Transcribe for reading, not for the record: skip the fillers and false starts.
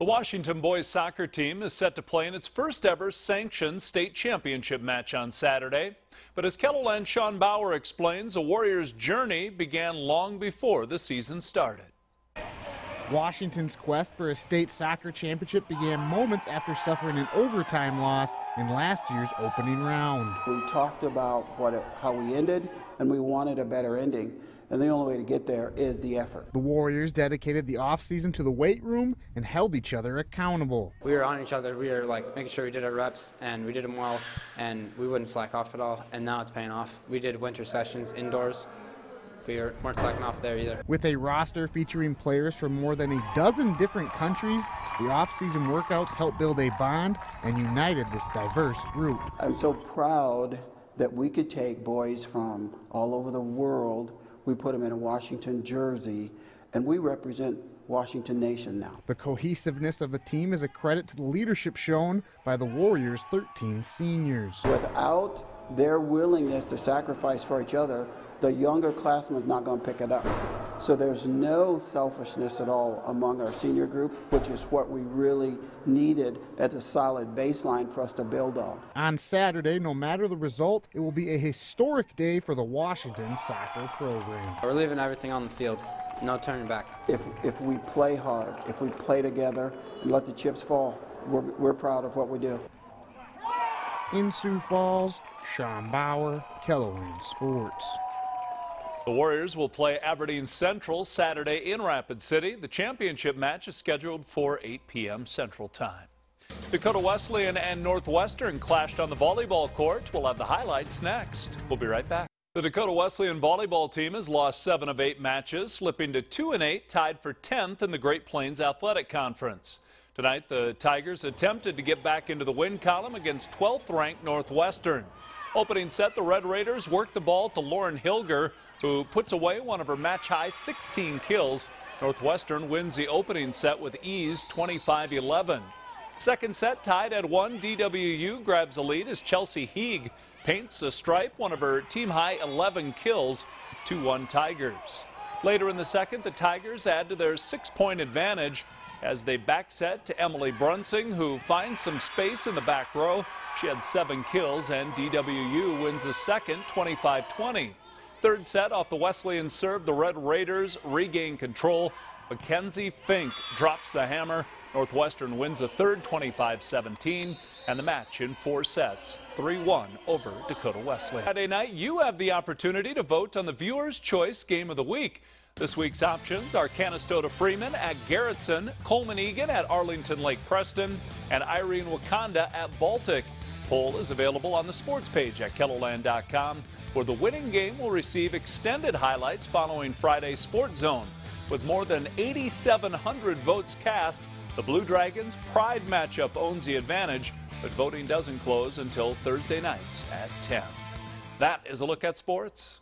The Washington boys soccer team is set to play in its first ever sanctioned state championship match on Saturday. But as KELOLAND's Sean Bauer explains, the Warriors' journey began long before the season started. Washington's quest for a state soccer championship began moments after suffering an overtime loss in last year's opening round. We talked about how we ended, and we wanted a better ending. And the only way to get there is the effort. The Warriors dedicated the offseason to the weight room and held each other accountable. We were on each other. We were making sure we did our reps, and we did them well, and we wouldn't slack off at all, and now it's paying off. We did winter sessions indoors. We weren't slacking off there either. With a roster featuring players from more than a dozen different countries, the off-season workouts helped build a bond and united this diverse group. I'm so proud that we could take boys from all over the world. We put them in a Washington jersey, and we represent Washington Nation now. The cohesiveness of the team is a credit to the leadership shown by the Warriors' 13 seniors. Without their willingness to sacrifice for each other, the younger classman is not going to pick it up. So there's no selfishness at all among our senior group, which is what we really needed as a solid baseline for us to build on. On Saturday, no matter the result, it will be a historic day for the Washington soccer program. We're leaving everything on the field. No turning back. If we play hard, if we play together and let the chips fall, we're proud of what we do. In Sioux Falls, Sean Bauer, KELOLAND Sports. The Warriors will play Aberdeen Central Saturday in Rapid City. The championship match is scheduled for 8 p.m. Central Time. Dakota Wesleyan and Northwestern clashed on the volleyball court. We'll have the highlights next. We'll be right back. The Dakota Wesleyan volleyball team has lost 7 of 8 matches, slipping to 2-8, tied for 10th in the Great Plains Athletic Conference. Tonight, the Tigers attempted to get back into the win column against 12th-ranked Northwestern. Opening set, the Red Raiders worked the ball to Lauren Hilger, who puts away one of her match-high 16 kills. Northwestern wins the opening set with ease, 25-11. Second set tied at 1. DWU grabs a lead as Chelsea Heeg paints a stripe, one of her team-high 11 kills, 2-1 Tigers. Later in the second, the Tigers add to their 6-point advantage as they backset to Emily Brunsing, who finds some space in the back row. She had 7 kills, and DWU wins the second, 25-20. Third set off the Wesleyan serve, the Red Raiders regain control. Mackenzie Fink drops the hammer. Northwestern wins the third, 25-17, and the match in 4 sets, 3-1 over Dakota Wesleyan. Friday night, you have the opportunity to vote on the Viewer's Choice Game of the Week. This week's options are Canastota Freeman at Garrettson, Coleman Egan at Arlington Lake Preston, and Irene Wakanda at Baltic. Poll is available on the sports page at KELOLAND.com, where the winning game will receive extended highlights following Friday's Sports Zone. With more than 8,700 votes cast, the Blue Dragons Pride matchup owns the advantage, but voting doesn't close until Thursday night at 10. That is a look at sports.